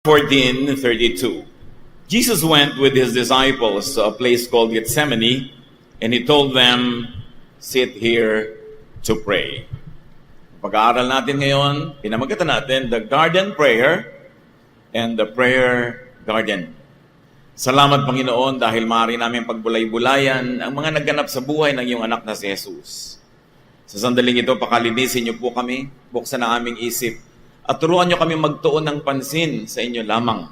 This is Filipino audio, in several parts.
14:32. Jesus went with his disciples to a place called Gethsemane, and he told them, "Sit here to pray." Pag-aaral natin ngayon, pinamagatan natin the garden prayer and the prayer garden. Salamat, Panginoon, dahil maaari namin pagbulay-bulayan ang mga nagganap sa buhay ng iyong anak na si Jesus. Sa sandaling ito, pakalinisin niyo po kami, buksan ang aming isip, at turuan niyo kami magtuon ng pansin sa inyo lamang.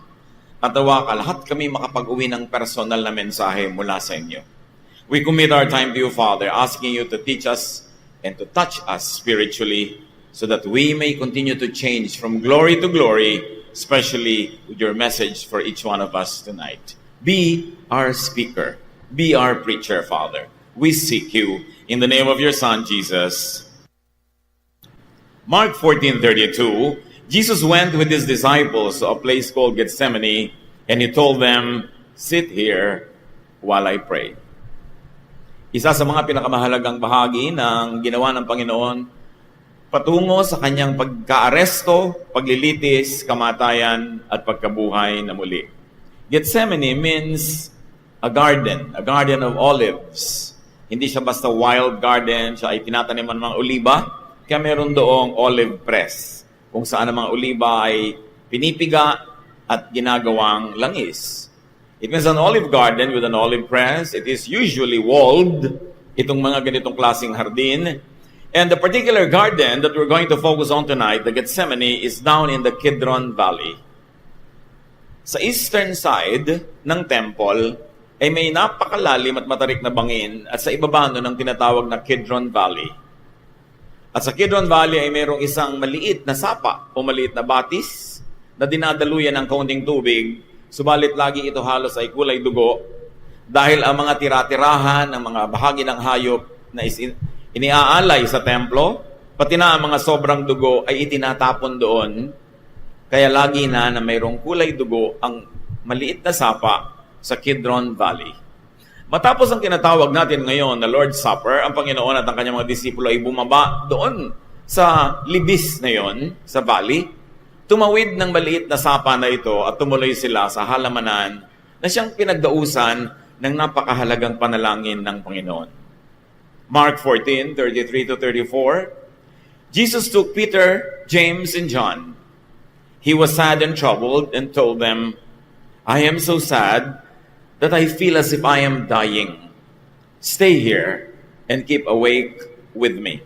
At nawa ka lahat kami makapag-uwi ng personal na mensahe mula sa inyo. We commit our time to you, Father, asking you to teach us and to touch us spiritually so that we may continue to change from glory to glory, especially with your message for each one of us tonight. Be our speaker. Be our preacher, Father. We seek you in the name of your Son, Jesus. Mark 14:32, Jesus went with his disciples to a place called Gethsemane, and he told them, "Sit here while I pray." Isa sa mga pinakamahalagang bahagi ng ginawa ng Panginoon patungo sa kanyang pagka-aresto, paglilitis, kamatayan, at pagkabuhay na muli. Gethsemane means a garden of olives. Hindi siya basta wild garden, siya ay tinataniman ng mga oliba, kaya meron doong olive press, kung saan ang mga oliba ay pinipiga at ginagawang langis. It means an olive garden with an olive press. It is usually walled, itong mga ganitong klaseng hardin. And the particular garden that we're going to focus on tonight, the Gethsemane, is down in the Kidron Valley. Sa eastern side ng temple ay may napakalalim at matarik na bangin at sa ibaba nun ang tinatawag na Kidron Valley. At sa Kidron Valley ay mayroong isang maliit na sapa o maliit na batis na dinadaluyan ng kaunting tubig, subalit lagi ito halos ay kulay dugo dahil ang mga tira-tirahan ng mga bahagi ng hayop na iniaalay sa templo, pati na ang mga sobrang dugo ay itinatapon doon. Kaya lagi na mayroong kulay dugo ang maliit na sapa sa Kidron Valley. Matapos ang tinatawag natin ngayon na Lord's Supper, ang Panginoon at ang kanyang mga disipulo ay bumaba doon sa libis na yon, sa valley. Tumawid ng maliit na sapa na ito at tumuloy sila sa halamanan na siyang pinagdausan ng napakahalagang panalangin ng Panginoon. Mark 14:33-34, Jesus took Peter, James, and John. He was sad and troubled and told them, "I am so sad that I feel as if I am dying. Stay here and keep awake with me."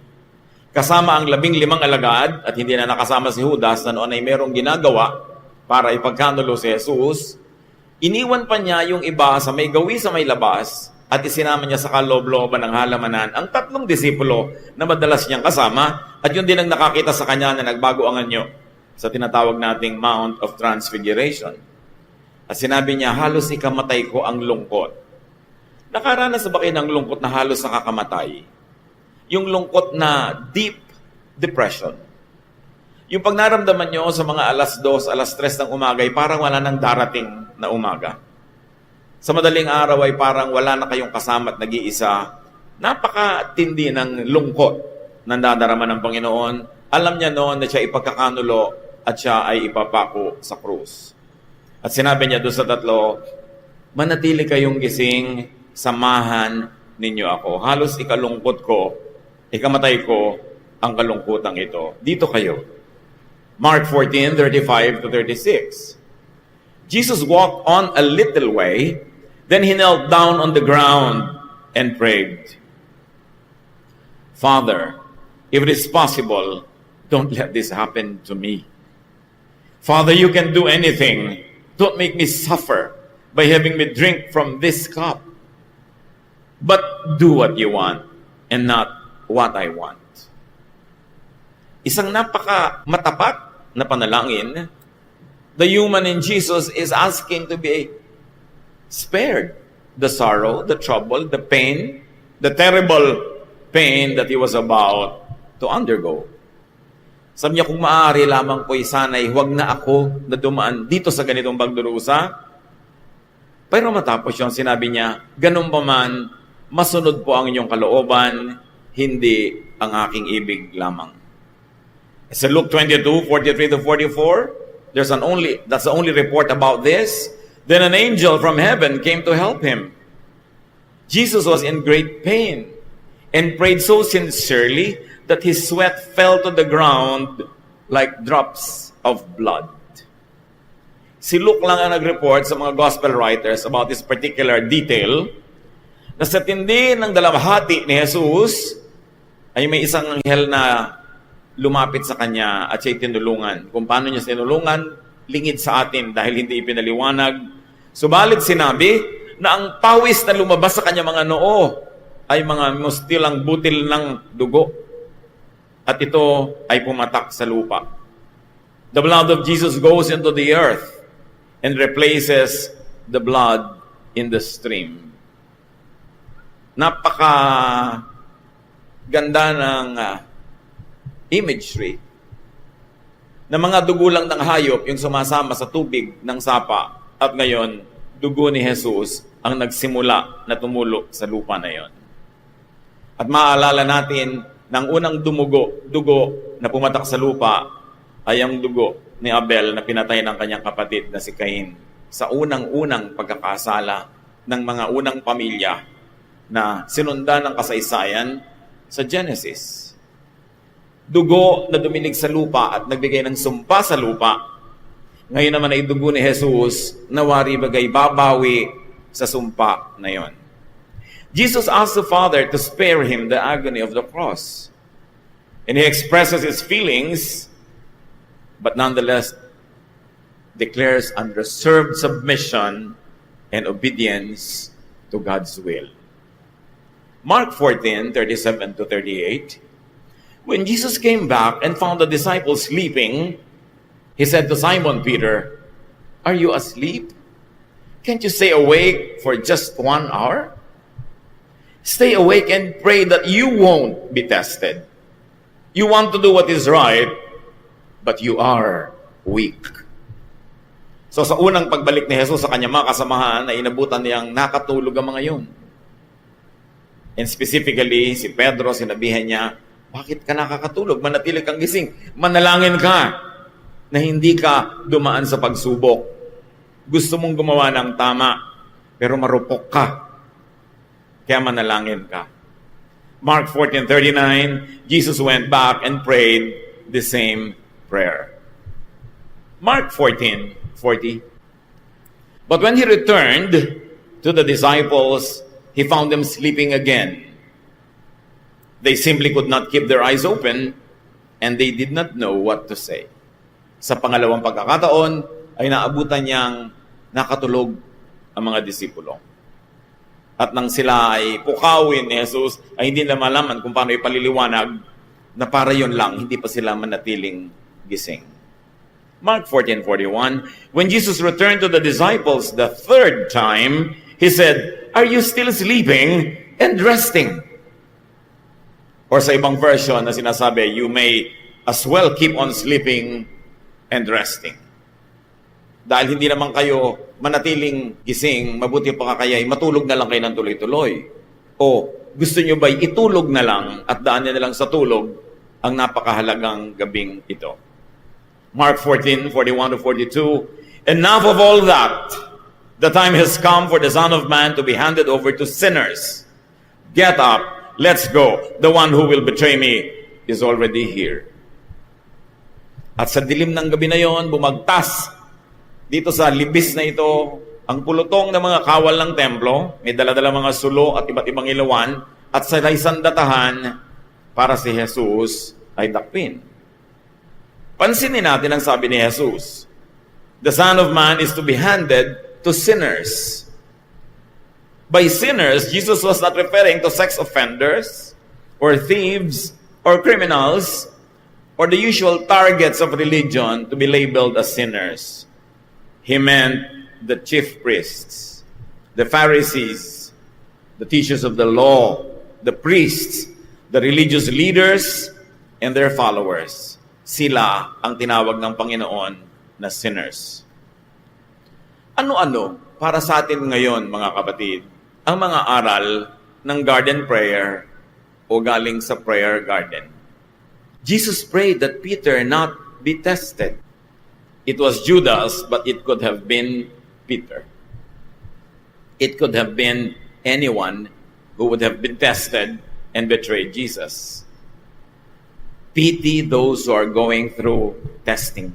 Kasama ang 15 alagad at hindi na nakasama si Judas na noon ay merong ginagawa para ipagkanulo si Jesus, iniwan pa niya yung iba sa may gawi sa may labas at isinama niya sa kaloob-looban ng halamanan ang 3 disipulo na madalas niyang kasama at yun din ang nakakita sa kanya na nagbago ang anyo sa tinatawag nating Mount of Transfiguration. At sinabi niya, "Halos ikamatay ko ang lungkot." Nakaranas ba kayo ng lungkot na halos nakakamatay? Yung lungkot na deep depression. Yung pag naramdaman nyo sa mga alas 2, alas 3 ng umaga ay parang wala nang darating na umaga. Sa madaling araw ay parang wala na kayong kasama at nag-iisa. Napakatindi ng lungkot na nadarama ng Panginoon. Alam niya noon na siya ipagkakanulo at siya ay ipapako sa krus. At sinabi niya doon sa 3, "Manatili kayong gising, samahan ninyo ako. Halos ikalungkot ko, ikamatay ko ang kalungkutang ito. Dito kayo." Mark 14:35-36. Jesus walked on a little way, then he knelt down on the ground and prayed, "Father, if it is possible, don't let this happen to me. Father, you can do anything. Don't make me suffer by having me drink from this cup. But do what you want and not what I want." Isang napaka matapat na panalangin. The human in Jesus is asking to be spared the sorrow, the trouble, the pain, the terrible pain that he was about to undergo. Sabi niya, kung maaari lamang ko'y sana'y huwag na ako na dumaan dito sa ganitong pagdurusa. Pero matapos yung sinabi niya, ganun pa man, masunod po ang inyong kalooban, hindi ang aking ibig lamang. Sa Luke 22:43-44, That's the only report about this. Then an angel from heaven came to help him. Jesus was in great pain and prayed so sincerely that his sweat fell to the ground like drops of blood. Si Luke lang ang nag-report sa mga gospel writers about this particular detail, na sa tindi ng dalawhati ni Jesus, ay may isang anghel na lumapit sa kanya at siya'y tinulungan. Kung paano niya tinulungan, lingid sa atin dahil hindi ipinaliwanag. Subalit sinabi na ang pawis na lumabas sa kanya mga noo ay mga mustilang butil ng dugo. At ito ay pumatak sa lupa. The blood of Jesus goes into the earth and replaces the blood in the stream. Napaka ganda ng imagery na mga dugo lang ng hayop yung sumasama sa tubig ng sapa at ngayon dugo ni Jesus ang nagsimula na tumulo sa lupa na yon. At maaalala natin ng unang dugo na pumatak sa lupa ay ang dugo ni Abel na pinatay ng kanyang kapatid na si Cain sa unang-unang pagkakasala ng mga unang pamilya na sinundan ng kasaysayan sa Genesis. Dugo na duminig sa lupa at nagbigay ng sumpa sa lupa. Ngayon naman ay dugo ni Jesus na wari bagay babawi sa sumpa na yon. Jesus asked the Father to spare him the agony of the cross. And he expresses his feelings, but nonetheless declares unreserved submission and obedience to God's will. Mark 14:37-38. When Jesus came back and found the disciples sleeping, he said to Simon Peter, "Are you asleep? Can't you stay awake for just 1 hour? Stay awake and pray that you won't be tested. You want to do what is right, but you are weak." So sa unang pagbalik ni Jesus sa kanyang mga kasamahan, na inabutan niyang nakatulog ang mga yun. And specifically, si Pedro, sinabihan niya, "Bakit ka nakakatulog? Manatili kang gising. Manalangin ka na hindi ka dumaan sa pagsubok. Gusto mong gumawa ng tama, pero marupok ka. Kaya manalangin ka." Mark 14:39, Jesus went back and prayed the same prayer. Mark 14:40. But when he returned to the disciples, he found them sleeping again. They simply could not keep their eyes open and they did not know what to say. Sa pangalawang pagkakataon ay naabutan niyang nakatulog ang mga disipulo. At nang sila ay pukawin ni Jesus, ay hindi na malaman kung paano ipaliliwanag na para yun lang, hindi pa sila manatiling gising. Mark 14:41, when Jesus returned to the disciples the third time, he said, "Are you still sleeping and resting?" Or sa ibang version na sinasabi, "You may as well keep on sleeping and resting." Dahil hindi naman kayo manatiling gising, mabuti pa kaya'y matulog na lang kayo ng tuloy-tuloy. O gusto nyo ba'y itulog na lang at daan na lang sa tulog ang napakahalagang gabing ito? Mark 14:41-42, enough of all that. The time has come for the Son of Man to be handed over to sinners. Get up, let's go. The one who will betray me is already here. At sa dilim ng gabi na yon, bumagtas dito sa libis na ito ang pulutong ng mga kawal ng templo, may dala-dala mga sulo at iba't ibang ilawan, at sa isang datahan para si Jesus ay dakpin. Pansinin natin ang sabi ni Jesus, the Son of Man is to be handed to sinners. By sinners, Jesus was not referring to sex offenders, or thieves, or criminals, or the usual targets of religion to be labeled as sinners. He meant the chief priests, the Pharisees, the teachers of the law, the priests, the religious leaders, and their followers. Sila ang tinawag ng Panginoon na sinners. Ano-ano para sa atin ngayon, mga kapatid, ang mga aral ng garden prayer o galing sa prayer garden? Jesus prayed that Peter not be tested. It was Judas, but it could have been Peter. It could have been anyone who would have been tested and betrayed Jesus. Pity those who are going through testing.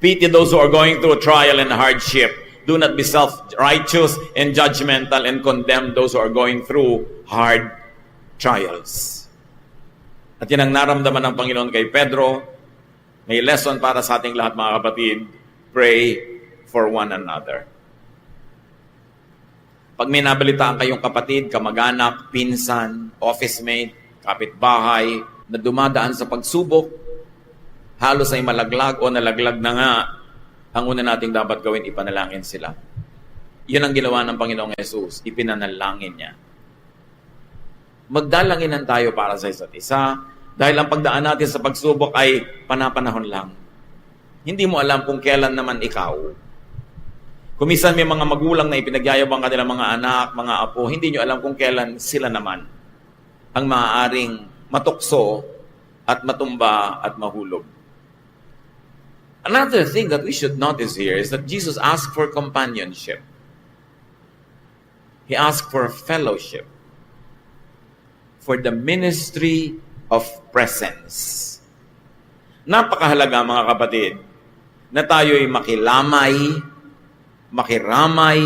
Pity those who are going through trial and hardship. Do not be self-righteous and judgmental and condemn those who are going through hard trials. At yan ang naramdaman ng Panginoon kay Pedro. May lesson para sa ating lahat, mga kapatid. Pray for one another. Pag may nabalitaan kayong kapatid, kamag-anak, pinsan, office mate, kapitbahay, na dumadaan sa pagsubok, halos ay malaglag o nalaglag na nga, ang una nating dapat gawin, ipanalangin sila. Yun ang ginawa ng Panginoong Yesus, ipinanalangin niya. Magdalanginan tayo para sa isa't isa, dahil ang pagdaan natin sa pagsubok ay panapanahon lang. Hindi mo alam kung kailan naman ikaw. Kumisan may mga magulang na ipinagyayabang kanilang mga anak, mga apo, hindi nyo alam kung kailan sila naman ang maaaring matukso at matumba at mahulog. Another thing that we should notice here is that Jesus asked for companionship. He asked for fellowship, for the ministry of presence. Napakahalaga, mga kapatid, na tayo'y makilamay, makiramay,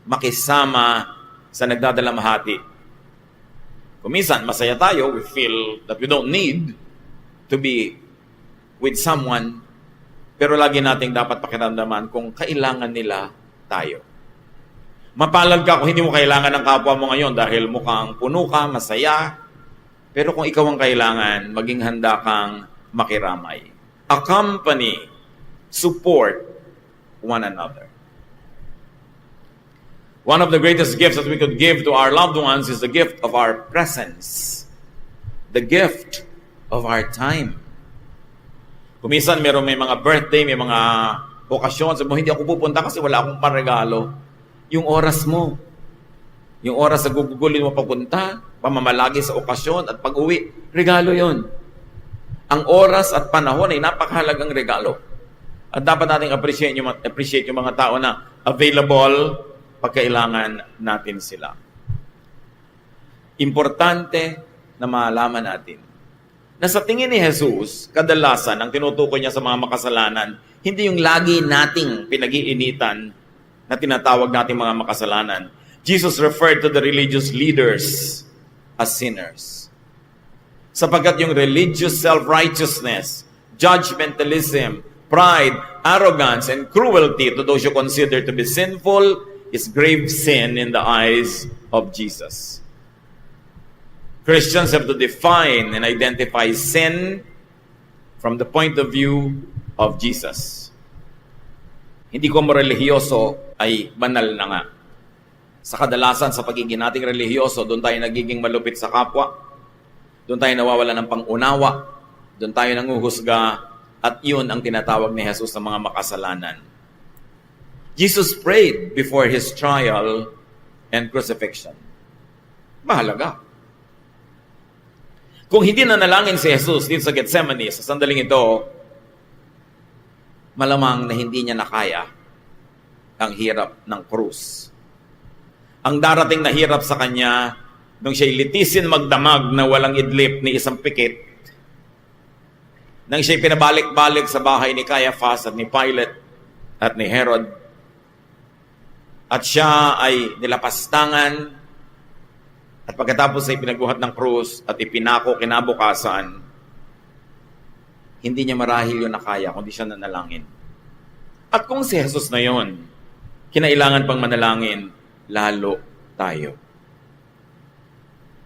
makisama sa nagdadalamhati. Kuminsan, masaya tayo, we feel that we don't need to be with someone, pero lagi nating dapat pakiramdaman kung kailangan nila tayo. Mapalad ka kung hindi mo kailangan ng kapwa mo ngayon dahil mukhang puno ka, masaya, pero kung ikaw ang kailangan, maging handa kang makiramay. Accompany, support one another. One of the greatest gifts that we could give to our loved ones is the gift of our presence. The gift of our time. Kuminsan may mga birthday, may mga okasyon, sabi mo, hindi ako pupunta kasi wala akong panregalo. Yung oras mo, yung oras sa gugugulin mo papunta, pamamalagi sa okasyon at pag-uwi, regalo yon. Ang oras at panahon ay napakahalagang regalo. At dapat nating appreciate yung mga tao na available pagkailangan natin sila. Importante na malaman natin na sa tingin ni Jesus, kadalasan ang tinutukoy niya sa mga makasalanan, hindi yung lagi nating pinag-iinitan na tinatawag nating mga makasalanan. Jesus referred to the religious leaders as sinners. Sapagkat yung religious self-righteousness, judgmentalism, pride, arrogance, and cruelty to those you consider to be sinful is grave sin in the eyes of Jesus. Christians have to define and identify sin from the point of view of Jesus. Hindi ko relihiyoso ay banal na nga. Sa kadalasan sa pagiging nating relihiyoso, doon tayo nagiging malupit sa kapwa, doon tayo nawawala ng pangunawa, doon tayo nanguhusga, at yun ang tinatawag ni Jesus ng mga makasalanan. Jesus prayed before His trial and crucifixion. Mahalaga. Kung hindi nanalangin si Jesus dito sa Gethsemane, sa sandaling ito, malamang na hindi niya nakaya ang hirap ng krus. Ang darating na hirap sa kanya, nung siya'y litisin magdamag na walang idlip ni isang pikit, nang siya'y pinabalik-balik sa bahay ni Caiaphas at ni Pilate at ni Herod, at siya ay nilapastangan, at pagkatapos ay pinagbuhat ng krus at ipinako kinabukasan, hindi niya marahil yun nakaya, kundi siya nanalangin. At kung si Jesus na yun, kinailangan pang manalangin, lalo tayo.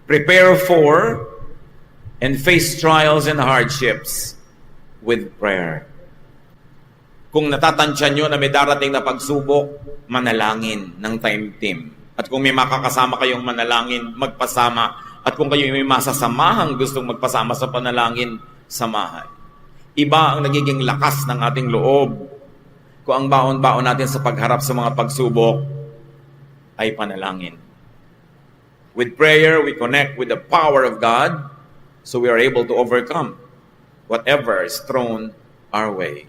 Prepare for and face trials and hardships with prayer. Kung natatansya nyo na may darating na pagsubok, manalangin ng time team. At kung may makakasama kayong manalangin, magpasama. At kung kayo may masasamahang gustong magpasama sa panalangin, samahan. Iba ang nagiging lakas ng ating loob kung ang baon-baon natin sa pagharap sa mga pagsubok ay panalangin. With prayer, we connect with the power of God so we are able to overcome whatever is thrown our way.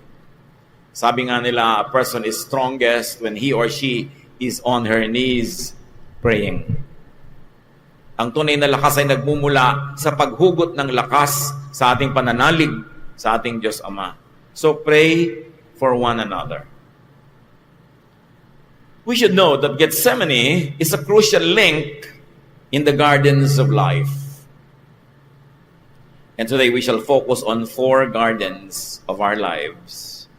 Sabi nga nila, a person is strongest when he or she is on her knees praying. Ang tunay na lakas ay nagmumula sa paghugot ng lakas sa ating pananalig sa ating Diyos Ama. So pray for one another. We should know that Gethsemane is a crucial link in the gardens of life. And today we shall focus on 4 gardens of our lives.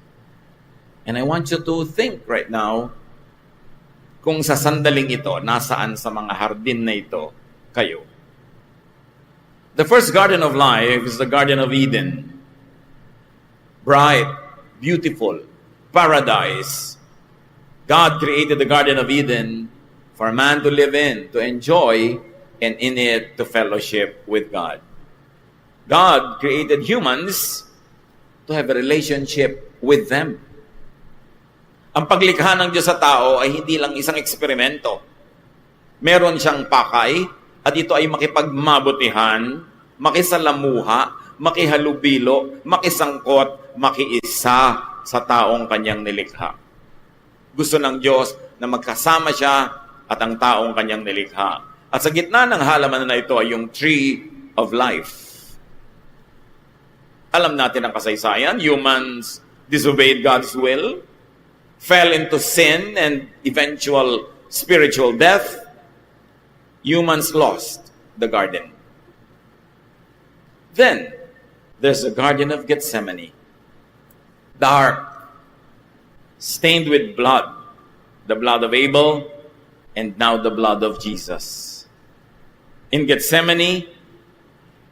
And I want you to think right now kung sa sandaling ito, nasaan sa mga hardin na ito kayo. The first garden of life is the Garden of Eden. Bright, beautiful, paradise. God created the Garden of Eden for man to live in, to enjoy, and in it to fellowship with God. God created humans to have a relationship with them. Ang paglikha ng Diyos sa tao ay hindi lang isang eksperimento. Meron siyang pakay at ito ay makipagmabutihan, makisalamuha, makihalubilo, makisangkot, makiisa sa taong kanyang nilikha. Gusto ng Diyos na magkasama siya at ang taong kanyang nilikha. At sa gitna ng halaman na ito ay yung tree of life. Alam natin ang kasaysayan. Humans disobeyed God's will, fell into sin and eventual spiritual death. Humans lost the garden. Then, there's the Garden of Gethsemane. Dark, stained with blood. The blood of Abel, and now the blood of Jesus. In Gethsemane,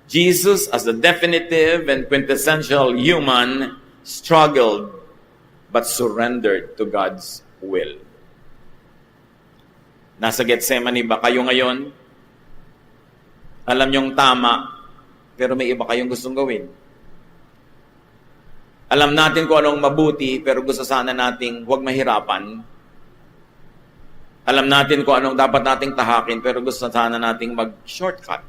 Jesus, as the definitive and quintessential human, struggled but surrendered to God's will. Nasa Gethsemane ba kayo ngayon? Alam niyong tama, pero may iba kayong gustong gawin. Alam natin kung anong mabuti, pero gusto sana nating huwag mahirapan. Alam natin kung anong dapat nating tahakin, pero gusto sana nating mag-shortcut.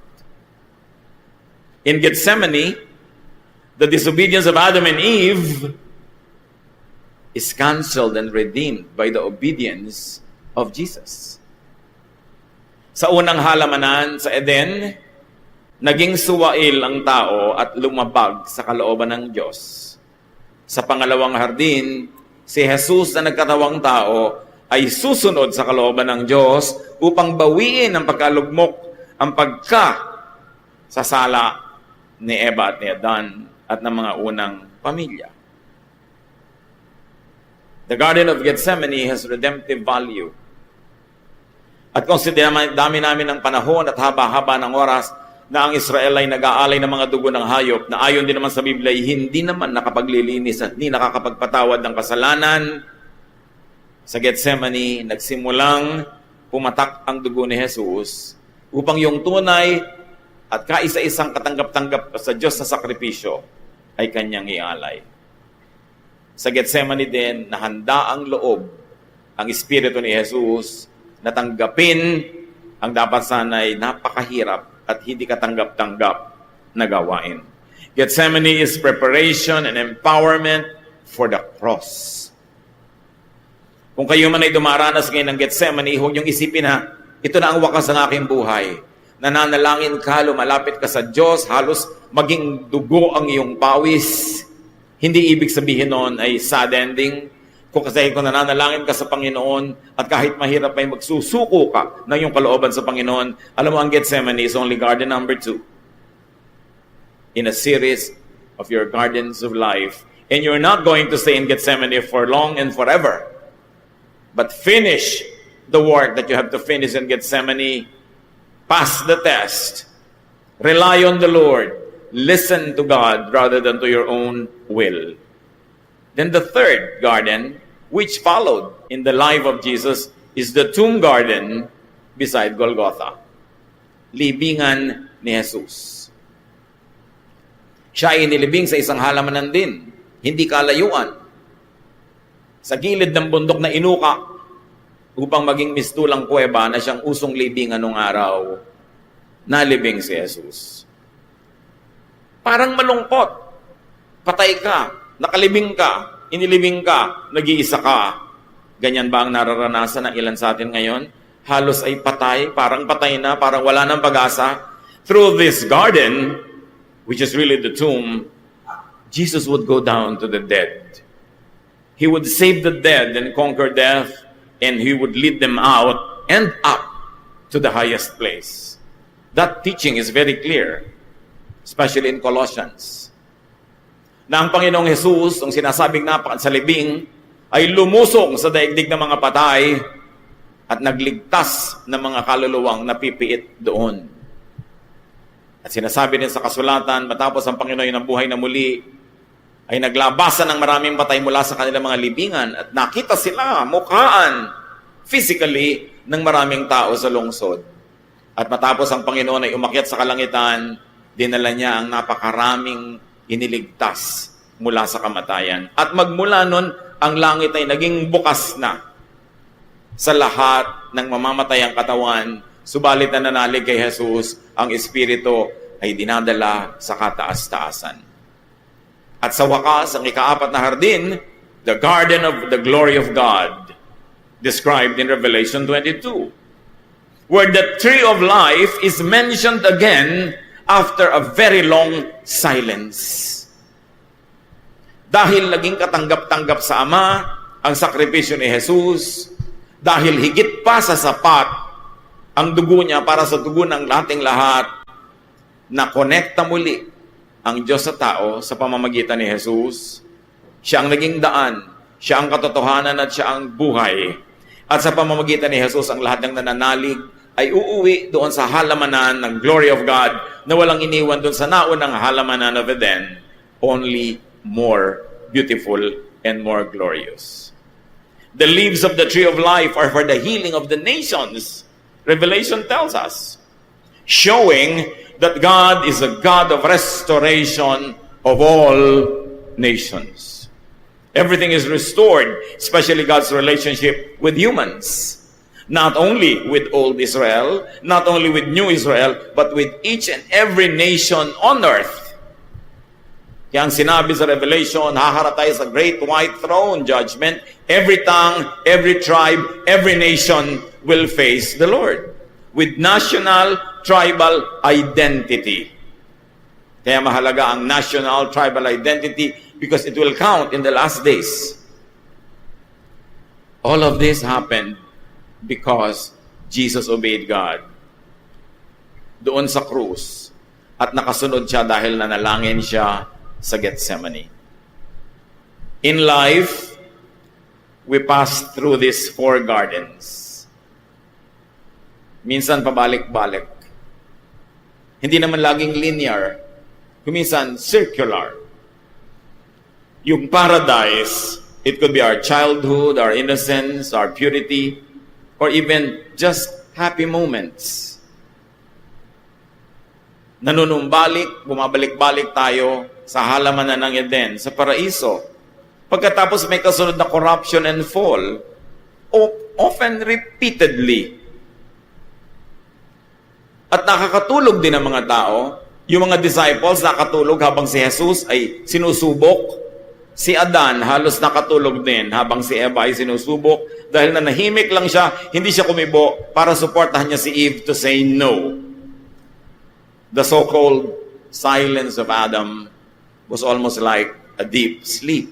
In Gethsemane, the disobedience of Adam and Eve is canceled and redeemed by the obedience of Jesus. Sa unang halamanan sa Eden, naging suwail ang tao at lumabag sa kalooban ng Diyos. Sa pangalawang hardin, si Jesus na nagkatawang tao ay susunod sa kalooban ng Diyos upang bawiin ang pagkalugmok, ang sasala ni Eva at ni Adan at ng mga unang pamilya. The Garden of Gethsemane has redemptive value. At kung dami namin ng panahon at haba-haba ng oras na ang Israel ay nag-aalay ng mga dugo ng hayop na ayon din naman sa Biblia, hindi naman nakapaglilinis at hindi nakakapagpatawad ng kasalanan, sa Gethsemane, nagsimulang pumatak ang dugo ni Jesus upang yung tunay at kaisa-isang katanggap-tanggap sa Diyos na sakripisyo ay kanyang ialay. Sa Gethsemane din, nahanda ang loob, ang Espiritu ni Jesus, na tanggapin ang dapat sana'y napakahirap at hindi katanggap-tanggap na gawain. Gethsemane is preparation and empowerment for the cross. Kung kayo man ay dumaranas ngayon ng Gethsemane, huwag niyong isipin na ito na ang wakas ng aking buhay. Nananalangin ka, lumalapit ka sa Diyos, halos maging dugo ang iyong pawis. Hindi ibig sabihin noon ay sad ending. Kung nananalangin ka sa Panginoon at kahit mahirap ay magsusuko ka ng iyong kalooban sa Panginoon, alam mo ang Gethsemane is only garden number 2 in a series of your gardens of life. And you're not going to stay in Gethsemane for long and forever. But finish the work that you have to finish in Gethsemane. Pass the test. Rely on the Lord. Listen to God rather than to your own will. Then the third garden, which followed in the life of Jesus, is the tomb garden beside Golgotha. Libingan ni Jesus. Siya ay inilibing sa isang halamanan din, hindi kalayuan. Sa gilid ng bundok na inuka, upang maging mistulang kuweba na siyang usong libingan nung araw, nalibing si Jesus. Parang malungkot. Patay ka, nakalibing ka, inilibing ka, nag-iisa ka. Ganyan ba ang nararanasan ng ilan sa atin ngayon? Halos ay patay, parang patay na, parang wala ng pag-asa. Through this garden, which is really the tomb, Jesus would go down to the dead. He would save the dead and conquer death, and He would lead them out and up to the highest place. That teaching is very clear, especially in Colossians. Na ang Panginoong Jesus, ang sinasabing napakan sa libing, ay lumusong sa daigdig ng mga patay at nagligtas ng mga kaluluwang napipiit doon. At sinasabi din sa kasulatan, matapos ang Panginoon ng buhay na muli, ay naglabasan ng maraming patay mula sa kanilang mga libingan at nakita sila mukhaan physically ng maraming tao sa lungsod. At matapos ang Panginoon ay umakyat sa kalangitan, dinala niya ang napakaraming iniligtas mula sa kamatayan. At magmula nun, ang langit ay naging bukas na sa lahat ng mamamatayang katawan, subalit na nanalig kay Jesus, ang Espiritu ay dinadala sa kataas-taasan. At sa wakas, ang ika-4 na hardin, the garden of the glory of God, described in Revelation 22, where the tree of life is mentioned again after a very long silence. Dahil naging katanggap-tanggap sa Ama ang sakripisyo ni Jesus, dahil higit pa sa sapat ang dugo niya para sa dugo ng ating lahat, na konekta muli ang Diyos sa tao sa pamamagitan ni Jesus. Siya ang naging daan, siya ang katotohanan at siya ang buhay. At sa pamamagitan ni Jesus, ang lahat ng nananalig ay uuwi doon sa halamanan ng glory of God na walang iniwan doon sa naunang halamanan of Eden, only more beautiful and more glorious. The leaves of the tree of life are for the healing of the nations, Revelation tells us, showing that God is a God of restoration of all nations. Everything is restored, especially God's relationship with humans. Not only with old Israel, not only with new Israel, but with each and every nation on earth. Kaya ang sinabi sa Revelation, haharap tayo sa great white throne judgment. Every tongue, every tribe, every nation will face the Lord with national, tribal identity. Kaya mahalaga ang national, tribal identity because it will count in the last days. All of this happened because Jesus obeyed God doon sa krus at nakasunod siya dahil nanalangin siya sa Gethsemane. In life, we pass through these 4 gardens. Minsan pabalik-balik. Hindi naman laging linear. Minsan circular. Yung paradise, it could be our childhood, our innocence, our purity, or even just happy moments. Nanunumbalik, bumabalik-balik tayo sa halamanan ng Eden, sa paraiso. Pagkatapos may kasunod na corruption and fall, often repeatedly. At nakakatulog din ang mga tao. Yung mga disciples nakatulog habang si Jesus ay sinusubok. Si Adan halos nakatulog din habang si Eva ay sinusubok. Dahil nanahimik lang siya, hindi siya kumibo para suportahan niya si Eve to say no. The so-called silence of Adam was almost like a deep sleep.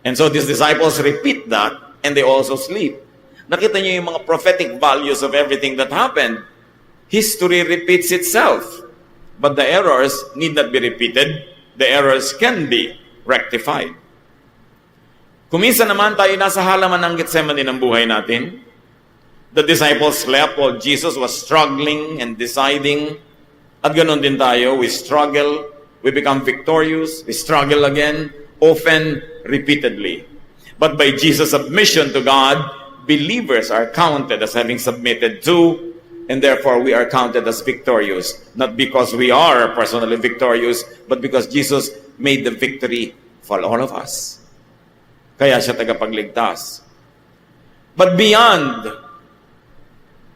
And so these disciples repeat that and they also sleep. Nakita niyo yung mga prophetic values of everything that happened. History repeats itself. But the errors need not be repeated. The errors can be rectified. Kuminsan naman tayo nasa halaman ng Gethsemane ng buhay natin. The disciples slept while Jesus was struggling and deciding. At ganun din tayo, we struggle, we become victorious, we struggle again, often repeatedly. But by Jesus' submission to God, believers are counted as having submitted to, and therefore we are counted as victorious. Not because we are personally victorious, but because Jesus made the victory for all of us. Kaya siya tagapagligtas. But beyond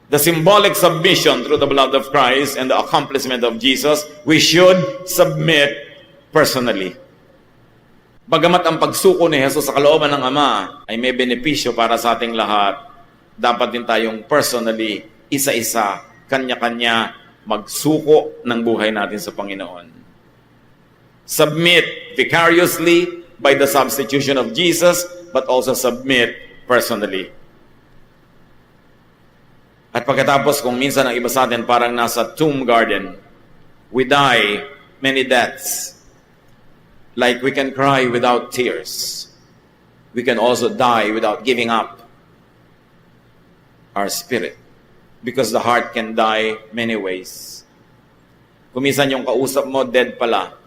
the symbolic submission through the blood of Christ and the accomplishment of Jesus, we should submit personally. Bagamat ang pagsuko ni Jesus sa kalooban ng Ama ay may benepisyo para sa ating lahat, dapat din tayong personally, isa-isa, kanya-kanya, magsuko ng buhay natin sa Panginoon. Submit vicariously by the substitution of Jesus, but also submit personally. At pagkatapos, kung minsan ang iba sa atin parang nasa tomb garden, we die many deaths. Like we can cry without tears. We can also die without giving up our spirit. Because the heart can die many ways. Kung minsan yung kausap mo, dead pala.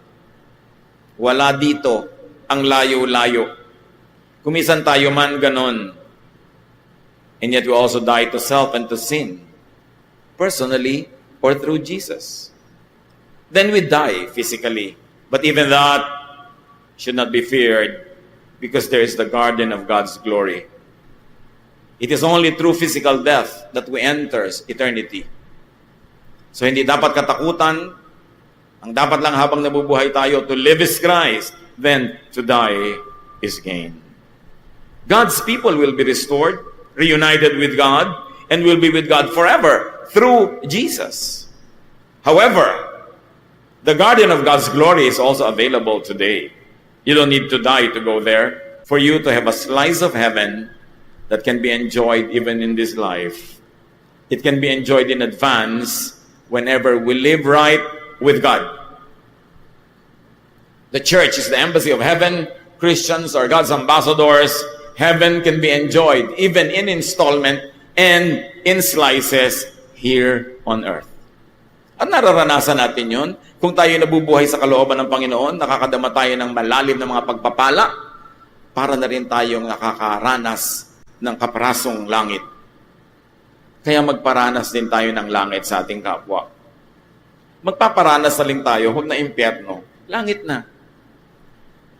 Wala dito, ang layo-layo. Kung minsan tayo man ganon. And yet we also die to self and to sin. Personally or through Jesus. Then we die physically. But even that should not be feared because there is the garden of God's glory. It is only through physical death that we enter eternity. So hindi dapat katakutan. Ang dapat lang habang nabubuhay tayo, to live is Christ, then to die is gain. God's people will be restored, reunited with God, and will be with God forever through Jesus. However, the garden of God's glory is also available today. You don't need to die to go there. For you to have a slice of heaven that can be enjoyed even in this life. It can be enjoyed in advance whenever we live right with God. The church is the embassy of heaven. Christians are God's ambassadors. Heaven can be enjoyed even in installment and in slices here on earth. At nararanasan natin yun. Kung tayo nabubuhay sa kalooban ng Panginoon, nakakadama tayo ng malalim na mga pagpapala, para na rin tayong nakakaranas ng kaparasong langit. Kaya magparanas din tayo ng langit sa ating kapwa. Magpaparanas na rin tayo, huwag na impyerno. Langit na.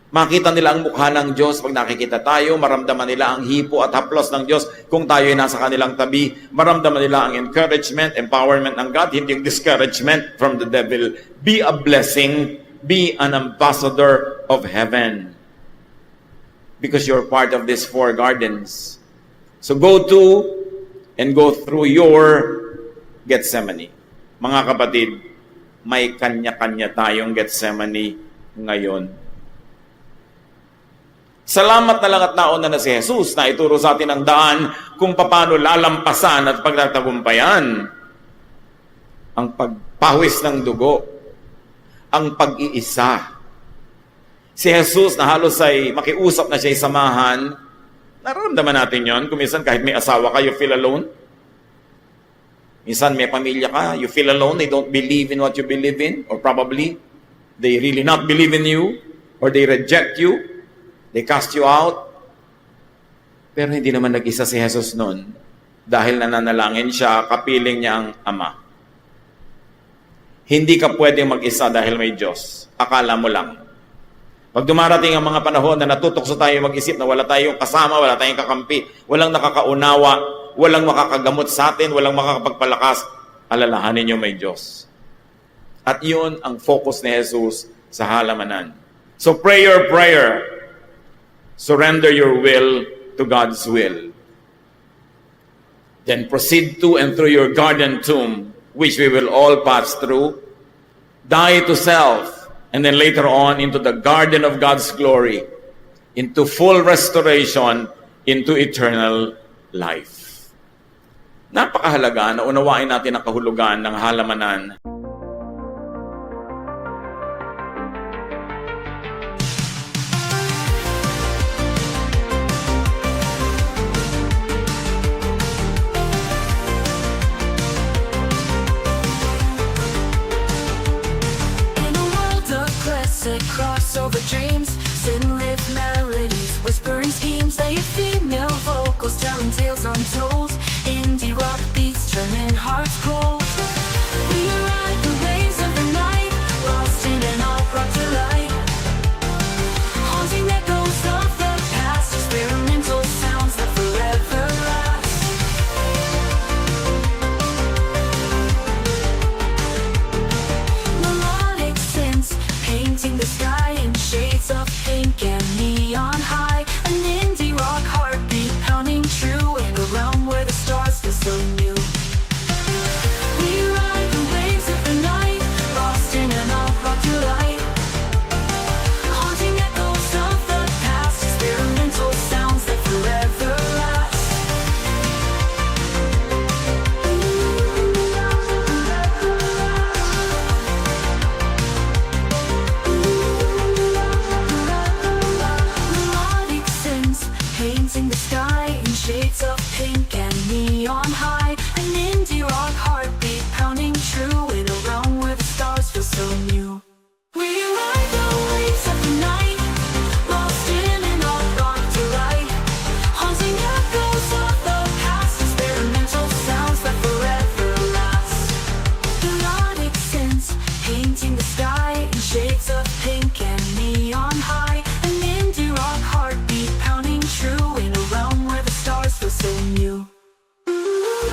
Makita nila ang mukha ng Diyos pag nakikita tayo, maramdaman nila ang hipo at haplos ng Diyos kung tayo ay nasa kanilang tabi, maramdaman nila ang encouragement, empowerment ng God, hindi yung discouragement from the devil. Be a blessing, be an ambassador of heaven. Because you're part of these four gardens. So go to and go through your Gethsemane. Mga kapatid, may kanya-kanya tayong Gethsemane ngayon. Salamat na lang at nauna na si Jesus na ituro sa atin ang daan kung paano lalampasan at pagtatagumpayan ang pagpawis ng dugo, ang pag-iisa. Si Jesus na halos ay makiusap na siya samahan, nararamdaman natin yon. Kung minsan kahit may asawa ka, you feel alone. Minsan may pamilya ka, you feel alone, they don't believe in what you believe in, or probably they really not believe in you, or they reject you. They cast you out. Pero hindi naman nag-isa si Jesus noon dahil nananalangin siya, kapiling niya ang Ama. Hindi ka pwedeng mag-isa dahil may Diyos. Akala mo lang. Pag dumarating ang mga panahon na natutokso tayo mag-isip na wala tayong kasama, wala tayong kakampi, walang nakakaunawa, walang makakagamot sa atin, walang makakapagpalakas, alalahanin niyo may Diyos. At yun ang focus ni Jesus sa halamanan. So prayer. Surrender your will to God's will. Then proceed to and through your garden tomb, which we will all pass through. Die to self, and then later on into the garden of God's glory, into full restoration, into eternal life. Napakahalaga na unawain natin ang kahulugan ng halamanan. Crossover dreams, sin-lit melodies, whispering schemes, they female vocals telling tales untold, indie rock beats turning hearts cold. We ride the waves of the night, lost in an all brought to light, haunting echoes of the past, experimental sounds that forever last. Melodic synths painting the sky in shades of pink and sky in shades of pink and neon high. An indie rock heartbeat pounding true in a realm where the stars feel so new. We ride the waves of the night, lost in an all-rock delight. Haunting echoes of the past, experimental sounds that forever last. Melodic synths painting the sky in shades of pink and neon high. An indie rock heartbeat pounding true in a realm where the stars feel so new.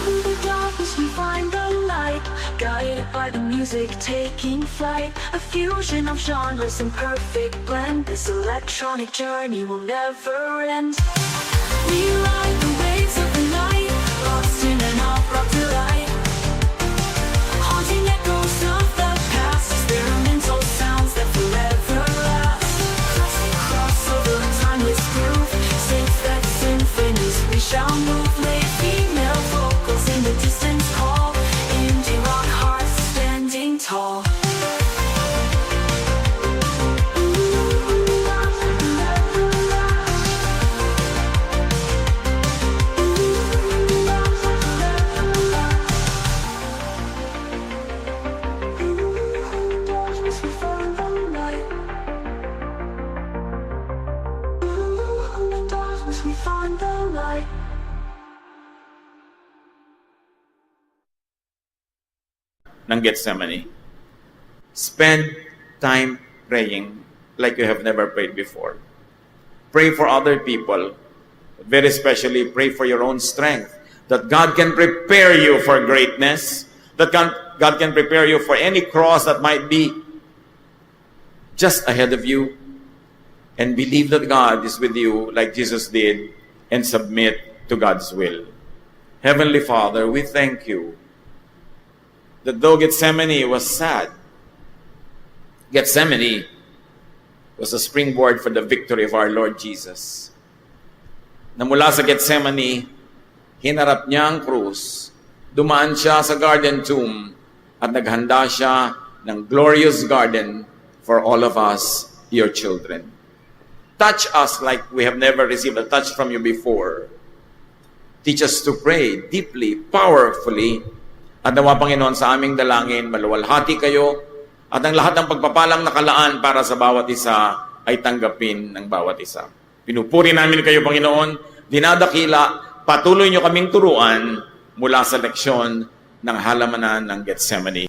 In the darkness we find the light, guided by the music taking flight. A fusion of genres in perfect blend. This electronic journey will never end. We ride the waves of the night, lost in an alt-rock delight. Haunting echoes of the past, experimental sounds that forever last. Cross over a timeless groove, synths that symphonies we shall move. Late female vocals in the distance call, indie rock hearts standing tall. We find the light. Ng Gethsemane. Spend time praying like you have never prayed before. Pray for other people. Very especially, pray for your own strength. That God can prepare you for greatness. That God can prepare you for any cross that might be just ahead of you. And believe that God is with you like Jesus did, and submit to God's will. Heavenly Father, we thank you that though Gethsemane was sad, Gethsemane was a springboard for the victory of our Lord Jesus. Na mula sa Gethsemane, hinarap niya ang krus, dumaan siya sa garden tomb, at naghanda siya ng glorious garden for all of us, your children. Touch us like we have never received a touch from you before. Teach us to pray deeply, powerfully, at nawa, Panginoon, sa aming dalangin, maluwalhati kayo, at ang lahat ng pagpapalang nakalaan para sa bawat isa ay tanggapin ng bawat isa. Pinupuri namin kayo, Panginoon, dinadakila, patuloy nyo kaming turuan mula sa leksyon ng halamanan ng Gethsemane.